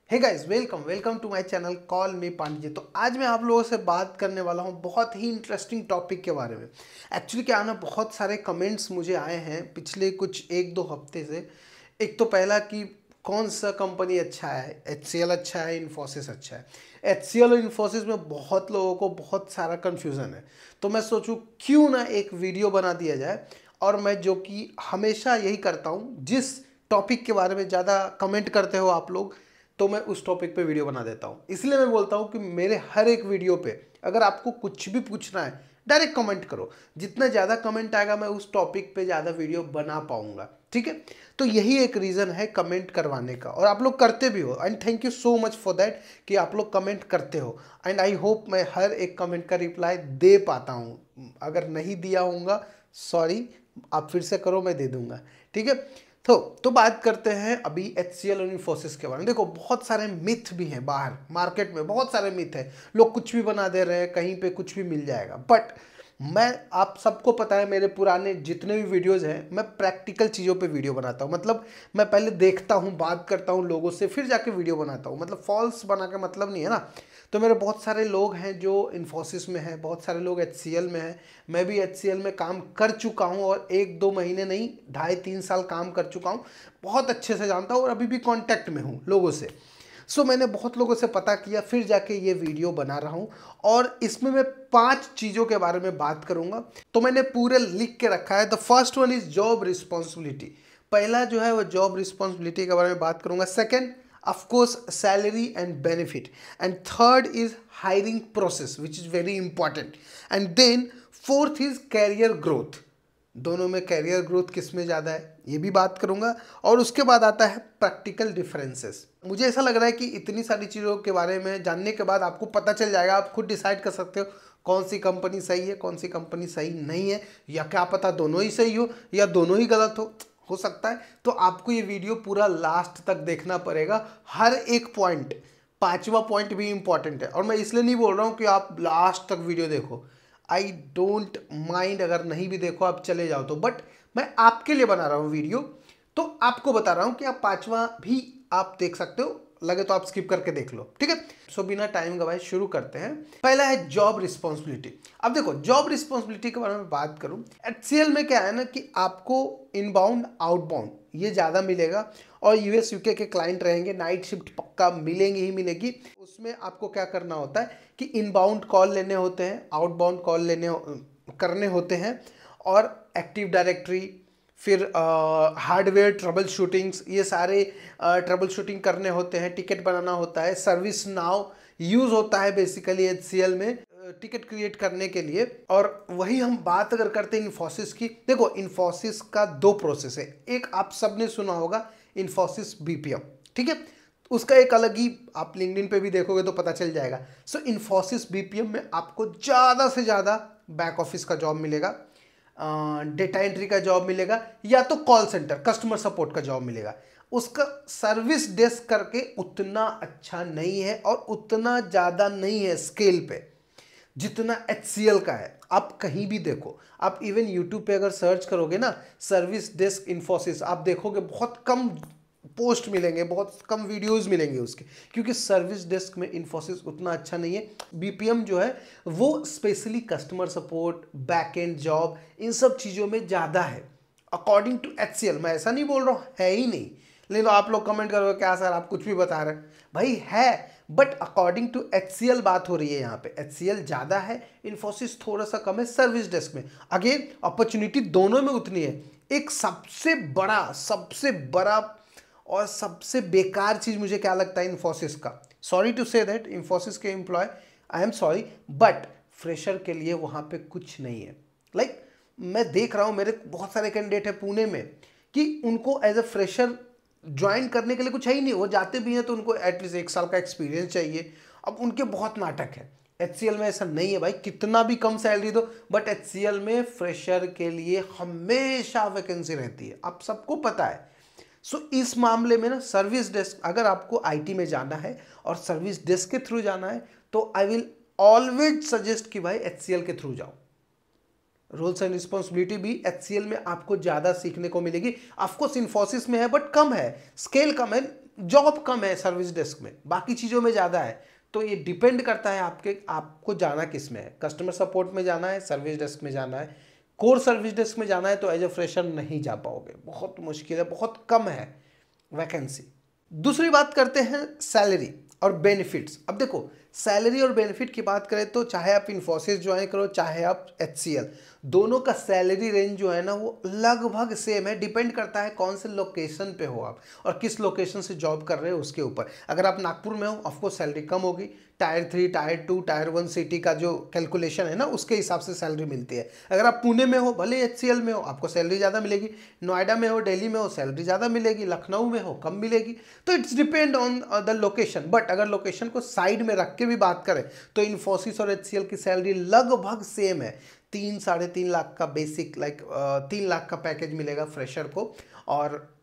Hey guys, welcome welcome to my channel call me Pandey ji. तो आज मैं आप लोगों से बात करने वाला हूं बहुत ही इंटरेस्टिंग टॉपिक के बारे में। एक्चुअली क्या है ना, बहुत सारे कमेंट्स मुझे आए हैं पिछले कुछ एक दो हफ्ते से। एक तो पहला कि कौन सा कंपनी अच्छा है, HCL अच्छा है, इन्फोसिस अच्छा है। HCL और इन्फोसिस में बहुत लोगों को बहुत सारा कन्फ्यूज़न है, तो मैं सोचूं क्यों ना एक वीडियो बना दिया जाए। और मैं जो कि हमेशा यही करता हूँ, जिस टॉपिक के बारे में ज़्यादा कमेंट करते हो आप लोग, तो मैं उस टॉपिक पे वीडियो बना देता हूँ। इसलिए मैं बोलता हूँ कि मेरे हर एक वीडियो पे अगर आपको कुछ भी पूछना है, डायरेक्ट कमेंट करो। जितना ज़्यादा कमेंट आएगा मैं उस टॉपिक पे ज़्यादा वीडियो बना पाऊंगा, ठीक है। तो यही एक रीज़न है कमेंट करवाने का, और आप लोग करते भी हो, and thank you so much for that कि आप लोग कमेंट करते हो। एंड आई होप मैं हर एक कमेंट का रिप्लाई दे पाता हूँ। अगर नहीं दिया होऊंगा, सॉरी, आप फिर से करो, मैं दे दूंगा, ठीक है। तो बात करते हैं अभी HCL और इन्फोसिस के बारे में। देखो, बहुत सारे मिथ भी हैं बाहर मार्केट में, बहुत सारे मिथ हैं। लोग कुछ भी बना दे रहे हैं, कहीं पे कुछ भी मिल जाएगा। बट मैं, आप सबको पता है, मेरे पुराने जितने भी वीडियोस हैं, मैं प्रैक्टिकल चीज़ों पे वीडियो बनाता हूँ। मतलब मैं पहले देखता हूँ, बात करता हूँ लोगों से, फिर जाके वीडियो बनाता हूँ। मतलब फॉल्स बना के मतलब नहीं है ना। तो मेरे बहुत सारे लोग हैं जो इन्फोसिस में हैं, बहुत सारे लोग HCL में हैं। मैं भी HCL में काम कर चुका हूँ, और एक दो महीने नहीं, 2.5-3 साल काम कर चुका हूँ। बहुत अच्छे से जानता हूँ और अभी भी कांटेक्ट में हूँ लोगों से। मैंने बहुत लोगों से पता किया, फिर जाके ये वीडियो बना रहा हूँ। और इसमें मैं 5 चीज़ों के बारे में बात करूँगा। तो मैंने पूरे लिख के रखा है। The first one is job responsibility. पहला जो है वो जॉब रिस्पॉन्सिबिलिटी के बारे में बात करूँगा। Second, of course, salary and benefit. And third is hiring process, which is very important. And then fourth is career growth. दोनों में कैरियर ग्रोथ किस में ज़्यादा है, ये भी बात करूंगा। और उसके बाद आता है प्रैक्टिकल डिफरेंसेस। मुझे ऐसा लग रहा है कि इतनी सारी चीज़ों के बारे में जानने के बाद आपको पता चल जाएगा, आप खुद डिसाइड कर सकते हो कौन सी कंपनी सही है, कौन सी कंपनी सही नहीं है, या क्या पता दोनों ही सही हो या दोनों ही गलत हो सकता है। तो आपको ये वीडियो पूरा लास्ट तक देखना पड़ेगा। हर एक पॉइंट, 5वां पॉइंट भी इंपॉर्टेंट है। और मैं इसलिए नहीं बोल रहा हूँ कि आप लास्ट तक वीडियो देखो, आई डोंट माइंड अगर नहीं भी देखो, आप चले जाओ तो, बट मैं आपके लिए बना रहा हूँ वीडियो। तो आपको बता रहा हूँ कि आप 5वां भी आप देख सकते हो, लगे तो आप स्किप करके देख लो, ठीक है। बिना टाइम गवाए शुरू करते हैं। पहला है जॉब रिस्पॉन्सिबिलिटी। अब देखो, जॉब रिस्पॉन्सिबिलिटी के बारे में बात करूं, HCL में क्या है ना कि आपको इनबाउंड आउटबाउंड ये ज़्यादा मिलेगा, और US UK के क्लाइंट रहेंगे, नाइट शिफ्ट पक्का मिलेंगी ही मिलेगी। उसमें आपको क्या करना होता है कि इनबाउंड कॉल लेने होते हैं, आउटबाउंड कॉल करने होते हैं, और एक्टिव डायरेक्टरी, फिर हार्डवेयर ट्रबल शूटिंग्स, ये सारे ट्रबल शूटिंग करने होते हैं, टिकट बनाना होता है। सर्विस नाउ यूज़ होता है बेसिकली HCL में टिकट क्रिएट करने के लिए। और वही हम बात अगर करते हैं इन्फोसिस की, देखो इन्फोसिस का 2 प्रोसेस है। एक आप सबने सुना होगा, इन्फोसिस BPM, ठीक है। उसका एक अलग ही, आप लिंक्डइन पे भी देखोगे तो पता चल जाएगा। इन्फोसिस BPM में आपको ज़्यादा से ज़्यादा बैक ऑफिस का जॉब मिलेगा, डेटा एंट्री का जॉब मिलेगा, या तो कॉल सेंटर कस्टमर सपोर्ट का जॉब मिलेगा। उसका सर्विस डेस्क करके उतना अच्छा नहीं है, और उतना ज़्यादा नहीं है स्केल पे जितना HCL का है। आप कहीं भी देखो, आप इवन YouTube पे अगर सर्च करोगे ना, सर्विस डेस्क इन्फोसिस, आप देखोगे बहुत कम पोस्ट मिलेंगे, बहुत कम वीडियोस मिलेंगे उसके, क्योंकि सर्विस डेस्क में इन्फोसिस उतना अच्छा नहीं है। BPM जो है वो specially customer support, back end job, इन सब चीज़ों में ज़्यादा है अकॉर्डिंग टू HCL। मैं ऐसा नहीं बोल रहा हूँ है ही नहीं, लेकिन तो आप लोग कमेंट करोगे क्या सर आप कुछ भी बता रहे हैं, भाई है, बट अकॉर्डिंग टू HCL बात हो रही है यहाँ पे। HCL ज़्यादा है, इन्फोसिस थोड़ा सा कम है सर्विस डेस्क में। अगेन अपॉर्चुनिटी दोनों में उतनी है। एक सबसे बड़ा और सबसे बेकार चीज़ मुझे क्या लगता है इन्फोसिस का, sorry to say that Infosys के employee, I am sorry, but fresher के लिए वहाँ पे कुछ नहीं है। लाइक मैं देख रहा हूँ, मेरे बहुत सारे कैंडिडेट है पुणे में, कि उनको एज अ फ्रेशर ज्वाइन करने के लिए कुछ है ही नहीं। वो जाते भी हैं तो उनको एटलीस्ट 1 साल का एक्सपीरियंस चाहिए। अब उनके बहुत नाटक है। HCL में ऐसा नहीं है भाई, कितना भी कम सैलरी दो, बट HCL में फ्रेशर के लिए हमेशा वैकेंसी रहती है, आप सबको पता है। इस मामले में ना, सर्विस डेस्क अगर आपको IT में जाना है और सर्विस डेस्क के थ्रू जाना है, तो आई विल ऑलवेज सजेस्ट कि भाई HCL के थ्रू जाओ। रोल्स एंड रिस्पॉन्सिबिलिटी भी HCL में आपको ज़्यादा सीखने को मिलेगी। ऑफकोर्स इन्फोसिस में है बट कम है, स्केल कम है, जॉब कम है सर्विस डेस्क में, बाकी चीज़ों में ज़्यादा है। तो ये डिपेंड करता है आपको जाना किस में है, कस्टमर सपोर्ट में जाना है, सर्विस डेस्क में जाना है। कोर सर्विस डेस्क में जाना है तो एज ए फ्रेशर नहीं जा पाओगे, बहुत मुश्किल है, बहुत कम है वैकेंसी। दूसरी बात करते हैं सैलरी और बेनिफिट्स। अब देखो सैलरी और बेनिफिट की बात करें तो चाहे आप इन्फोसिस ज्वाइन करो चाहे आप HCL, दोनों का सैलरी रेंज जो है ना वो लगभग सेम है। डिपेंड करता है कौन से लोकेशन पे हो आप और किस लोकेशन से जॉब कर रहे हो उसके ऊपर। अगर आप नागपुर में हो ऑफकोर्स सैलरी कम होगी, टायर 3 टायर 2 टायर 1 सिटी का जो कैलकुलेशन है ना उसके हिसाब से सैलरी मिलती है। अगर आप पुणे में हो भले HCL में हो आपको सैलरी ज़्यादा मिलेगी, नोएडा में हो दिल्ली में हो सैलरी ज़्यादा मिलेगी, लखनऊ में हो कम मिलेगी। तो it's depend on the location. But अगर लोकेशन को साइड में रख के भी बात करें तो इन्फोसिस और HCL की सैलरी लगभग सेम है। 3-3.5 लाख का बेसिक 3 लाख का पैकेज मिलेगा फ्रेशर को, और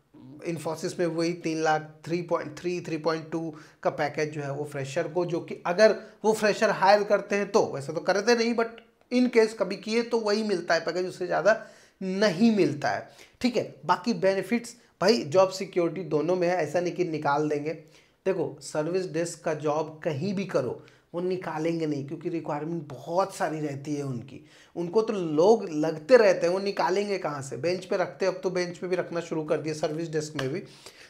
इन्फोसिस में वही 3 लाख 3.2 का पैकेज जो है वो फ्रेशर को, जो कि अगर वो फ्रेशर हायर करते हैं तो, वैसे तो करते नहीं बट इन केस कभी किए तो वही मिलता है पैकेज, उससे ज़्यादा नहीं मिलता है। ठीक है, बाकी बेनिफिट्स भाई जॉब सिक्योरिटी दोनों में है, ऐसा नहीं कि निकाल देंगे। देखो सर्विस डेस्क का जॉब कहीं भी करो वो निकालेंगे नहीं, क्योंकि रिक्वायरमेंट बहुत सारी रहती है उनकी, उनको तो लोग लगते रहते हैं, वो निकालेंगे कहाँ से, बेंच पे रखते हैं, अब तो बेंच पे भी रखना शुरू कर दिया सर्विस डेस्क में भी।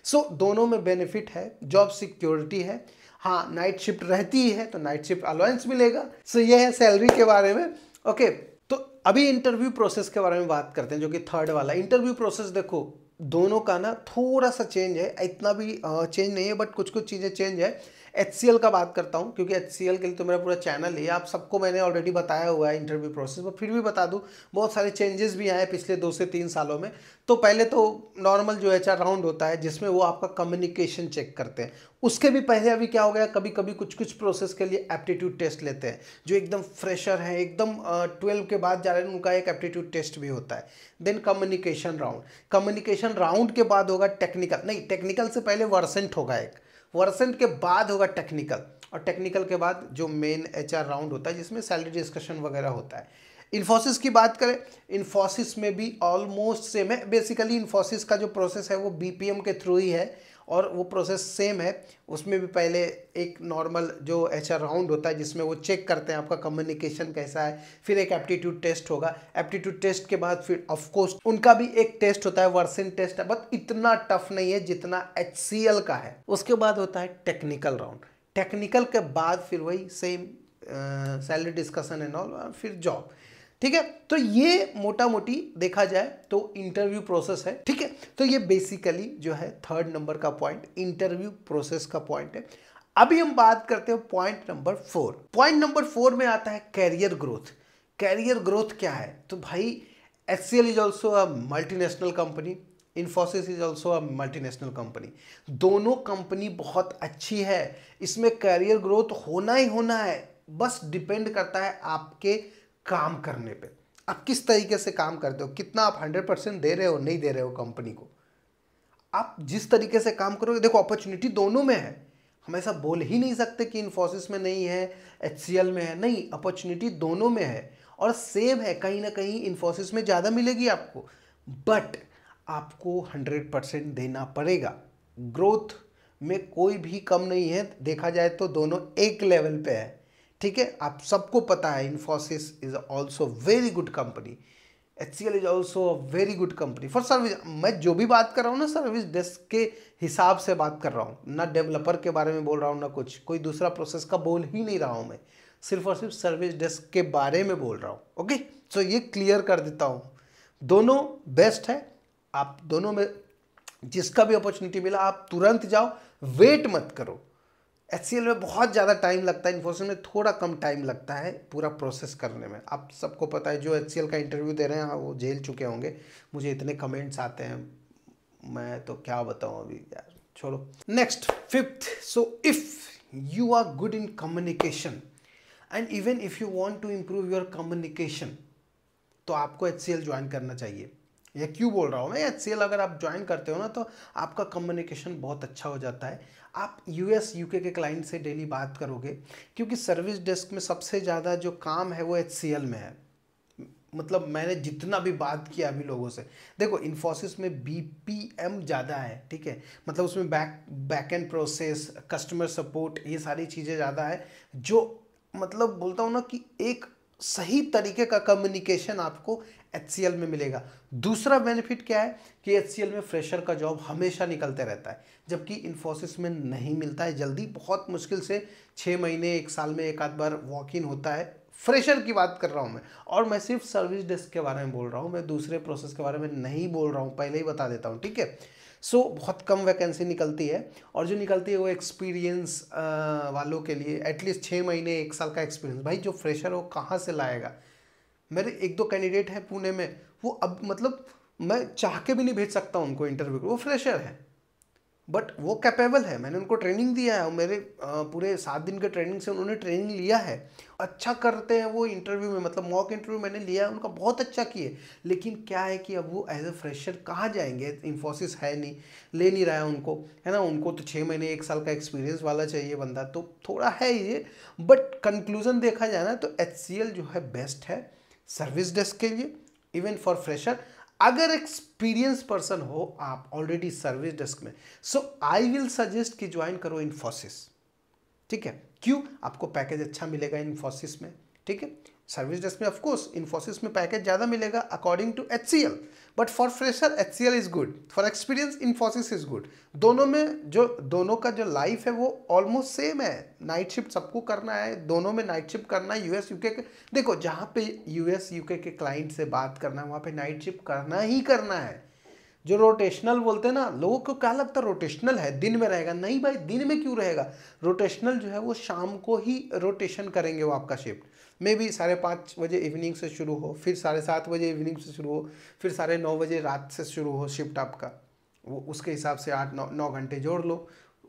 सो दोनों में बेनिफिट है, जॉब सिक्योरिटी है। हाँ नाइट शिफ्ट रहती है तो नाइट शिफ्ट अलाउंस मिलेगा। सो ये है सैलरी के बारे में। ओके, तो अभी इंटरव्यू प्रोसेस के बारे में बात करते हैं, जो कि थर्ड वाला इंटरव्यू प्रोसेस। देखो दोनों का ना थोड़ा सा चेंज है, इतना भी चेंज नहीं है बट कुछ कुछ चीज़ें चेंज है। HCL का बात करता हूँ क्योंकि HCL के लिए तो मेरा पूरा चैनल है, आप सबको मैंने ऑलरेडी बताया हुआ है इंटरव्यू प्रोसेस, पर फिर भी बता दूँ बहुत सारे चेंजेस भी आए पिछले 2 से 3 सालों में। तो पहले तो नॉर्मल जो HR राउंड होता है जिसमें वो आपका कम्युनिकेशन चेक करते हैं, उसके भी पहले अभी क्या हो गया, कभी कभी कुछ कुछ प्रोसेस के लिए एप्टीट्यूड टेस्ट लेते हैं। जो एकदम फ्रेशर है, एकदम 12 के बाद जा रहे हैं, उनका एक एप्टीट्यूड टेस्ट भी होता है। देन कम्युनिकेशन राउंड के बाद होगा टेक्निकल, नहीं टेक्निकल से पहले वर्सेंट होगा, एक वर्सेंट के बाद होगा टेक्निकल, और टेक्निकल के बाद जो मेन HR राउंड होता है जिसमें सैलरी डिस्कशन वगैरह होता है। इन्फोसिस की बात करें, इन्फोसिस में भी ऑलमोस्ट सेम है। बेसिकली इन्फोसिस का जो प्रोसेस है वो BPM के थ्रू ही है और वो प्रोसेस सेम है। उसमें भी पहले एक नॉर्मल जो HR राउंड होता है जिसमें वो चेक करते हैं आपका कम्युनिकेशन कैसा है, फिर एक एप्टीट्यूड टेस्ट होगा, एप्टीट्यूड टेस्ट के बाद फिर ऑफकोर्स उनका भी एक टेस्ट होता है, वर्सन टेस्ट है, बट इतना टफ नहीं है जितना HCL का है। उसके बाद होता है टेक्निकल राउंड, टेक्निकल के बाद फिर वही same salary discussion and all, फिर जॉब। ठीक है, तो ये मोटा मोटी देखा जाए तो इंटरव्यू प्रोसेस है। ठीक है, तो ये बेसिकली जो है थर्ड नंबर का पॉइंट इंटरव्यू प्रोसेस का पॉइंट है। अभी हम बात करते हैं पॉइंट नंबर 4। पॉइंट नंबर 4 में आता है कैरियर ग्रोथ। कैरियर ग्रोथ क्या है, तो भाई HCL is also a multinational company, Infosys is also a multinational company, दोनों कंपनी बहुत अच्छी है, इसमें कैरियर ग्रोथ होना ही होना है। बस डिपेंड करता है आपके काम करने पे, आप किस तरीके से काम करते हो, कितना आप 100% दे रहे हो नहीं दे रहे हो कंपनी को। आप जिस तरीके से काम करोगे, देखो अपॉर्चुनिटी दोनों में है, हम ऐसा बोल ही नहीं सकते कि इन्फोसिस में नहीं है HCL में है, नहीं अपॉर्चुनिटी दोनों में है और सेम है। कहीं ना कहीं इन्फोसिस में ज़्यादा मिलेगी आपको, बट आपको 100% देना पड़ेगा। ग्रोथ में कोई भी कम नहीं है, देखा जाए तो दोनों एक लेवल पे है। ठीक है, आप सबको पता है Infosys is also very good company, HCL is also a very good company for service. मैं जो भी बात कर रहा हूँ ना सर्विस डेस्क के हिसाब से बात कर रहा हूँ, ना डेवलपर के बारे में बोल रहा हूँ, ना कुछ कोई दूसरा प्रोसेस का बोल ही नहीं रहा हूँ, मैं सिर्फ और सिर्फ सर्विस डेस्क के बारे में बोल रहा हूँ। ओके, सो ये क्लियर कर देता हूँ, दोनों बेस्ट है। आप दोनों में जिसका भी अपॉर्चुनिटी मिला आप तुरंत जाओ, वेट मत करो। HCL में बहुत ज़्यादा टाइम लगता है, इन्फोसिस में थोड़ा कम टाइम लगता है पूरा प्रोसेस करने में। आप सबको पता है जो HCL का इंटरव्यू दे रहे हैं वो झेल चुके होंगे, मुझे इतने कमेंट्स आते हैं, मैं तो क्या बताऊं अभी यार, छोड़ो। Next 5th, so if you are good in communication and even if you want to improve your communication तो आपको HCL ज्वाइन करना चाहिए। ये क्यों बोल रहा हूँ मैं, HCL अगर आप ज्वाइन करते हो ना तो आपका कम्युनिकेशन बहुत अच्छा हो जाता है। आप US UK के क्लाइंट से डेली बात करोगे, क्योंकि सर्विस डेस्क में सबसे ज़्यादा जो काम है वो HCL में है। मतलब मैंने जितना भी बात किया अभी लोगों से, देखो इन्फोसिस में बीपीएम ज़्यादा है, ठीक है, मतलब उसमें back and process, customer support, ये सारी चीज़ें ज़्यादा है, जो मतलब बोलता हूँ ना कि एक सही तरीके का कम्युनिकेशन आपको HCL में मिलेगा। दूसरा बेनिफिट क्या है कि HCL में फ्रेशर का जॉब हमेशा निकलते रहता है, जबकि इन्फोसिस में नहीं मिलता है जल्दी, बहुत मुश्किल से 6 महीने 1 साल में एक आध बार वॉक इन होता है। फ्रेशर की बात कर रहा हूँ मैं, और मैं सिर्फ सर्विस डेस्क के बारे में बोल रहा हूँ, मैं दूसरे प्रोसेस के बारे में नहीं बोल रहा हूँ, पहले ही बता देता हूँ, ठीक है। सो बहुत कम वैकेंसी निकलती है, और जो निकलती है वो एक्सपीरियंस वालों के लिए, एटलीस्ट 6 महीने 1 साल का एक्सपीरियंस। भाई जो फ्रेशर हो कहाँ से लाएगा? मेरे 1-2 कैंडिडेट हैं पुणे में, वो अब मतलब मैं चाह के भी नहीं भेज सकता उनको इंटरव्यू को, वो फ्रेशर है बट वो कैपेबल है, मैंने उनको ट्रेनिंग दिया है, और मेरे पूरे 7 दिन के ट्रेनिंग से उन्होंने ट्रेनिंग लिया है, अच्छा करते हैं वो इंटरव्यू में, मतलब मॉक इंटरव्यू मैंने लिया है उनका, बहुत अच्छा किए। लेकिन क्या है कि अब वो एज ए फ्रेशर कहाँ जाएंगे, इन्फोसिस है नहीं, ले नहीं रहा है उनको, है ना, उनको तो 6 महीने 1 साल का एक्सपीरियंस वाला चाहिए बंदा, तो थोड़ा है ये। बट कंक्लूजन देखा जाए ना तो HCL जो है बेस्ट है सर्विस डेस्क के लिए, इवन फॉर फ्रेशर। अगर एक्सपीरियंस पर्सन हो आप ऑलरेडी सर्विस डेस्क में, सो आई विल सजेस्ट कि ज्वाइन करो इन्फोसिस, ठीक है। क्यों? आपको पैकेज अच्छा मिलेगा इन्फोसिस में, ठीक है। सर्विस डेस्क में ऑफकोर्स इन्फोसिस में पैकेज ज़्यादा मिलेगा according to HCL, but for fresher HCL is good, for experience Infosys is good. दोनों में जो दोनों का जो लाइफ है वो ऑलमोस्ट सेम है, नाइट शिफ्ट सबको करना है, दोनों में नाइट शिफ्ट करना है। US UK के देखो, जहाँ पे US UK के क्लाइंट से बात करना है वहाँ पे नाइट शिफ्ट करना ही करना है। जो रोटेशनल बोलते हैं ना, लोगों को क्या लगता है रोटेशनल है दिन में रहेगा, नहीं भाई दिन में क्यों रहेगा, रोटेशनल जो है वो शाम को ही रोटेशन करेंगे वो आपका शिफ्ट, मे बी 5:30 बजे इवनिंग से शुरू हो, फिर 7:30 बजे इवनिंग से शुरू हो, फिर 9:30 बजे रात से शुरू हो शिफ्ट आपका, वो उसके हिसाब से 8-9 घंटे जोड़ लो,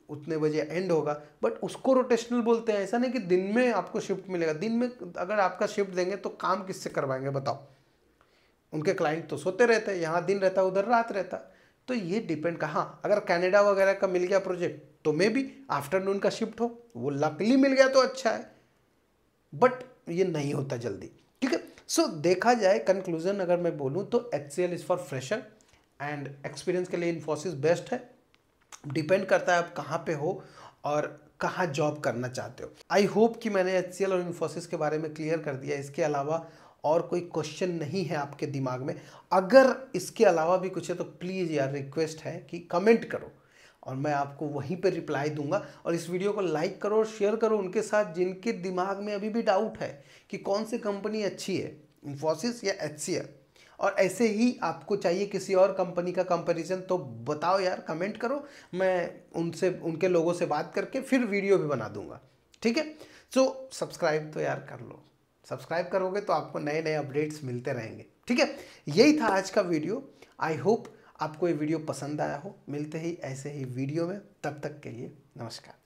उतने बजे एंड होगा, बट उसको रोटेशनल बोलते हैं। ऐसा नहीं कि दिन में आपको शिफ्ट मिलेगा, दिन में अगर आपका शिफ्ट देंगे तो काम किससे करवाएंगे बताओ, उनके क्लाइंट तो सोते रहते हैं, यहाँ दिन रहता उधर रात रहता। तो ये डिपेंड कहाँ, अगर कनाडा वगैरह का मिल गया प्रोजेक्ट तो मे बी आफ्टरनून का शिफ्ट हो, वो लकली मिल गया तो अच्छा है, बट ये नहीं होता जल्दी, ठीक है। सो देखा जाए कंक्लूजन अगर मैं बोलूँ तो HCL is for fresher and experience के लिए इन्फोसिस बेस्ट है। डिपेंड करता है आप कहाँ पे हो और कहाँ जॉब करना चाहते हो। आई होप कि मैंने HCL और इन्फोसिस के बारे में क्लियर कर दिया। इसके अलावा और कोई क्वेश्चन नहीं है आपके दिमाग में? अगर इसके अलावा भी कुछ है तो प्लीज़ यार रिक्वेस्ट है कि कमेंट करो, और मैं आपको वहीं पे रिप्लाई दूंगा। और इस वीडियो को लाइक करो और शेयर करो उनके साथ जिनके दिमाग में अभी भी डाउट है कि कौन सी कंपनी अच्छी है, इन्फोसिस या HCL। और ऐसे ही आपको चाहिए किसी और कंपनी का कंपैरिजन तो बताओ यार, कमेंट करो, मैं उनसे उनके लोगों से बात करके फिर वीडियो भी बना दूंगा, ठीक है। सो सब्सक्राइब तो यार कर लो, सब्सक्राइब करोगे तो आपको नए नए अपडेट्स मिलते रहेंगे, ठीक है। यही था आज का वीडियो। आई होप आपको ये वीडियो पसंद आया हो। मिलते ही ऐसे ही वीडियो में, तब तक के लिए नमस्कार।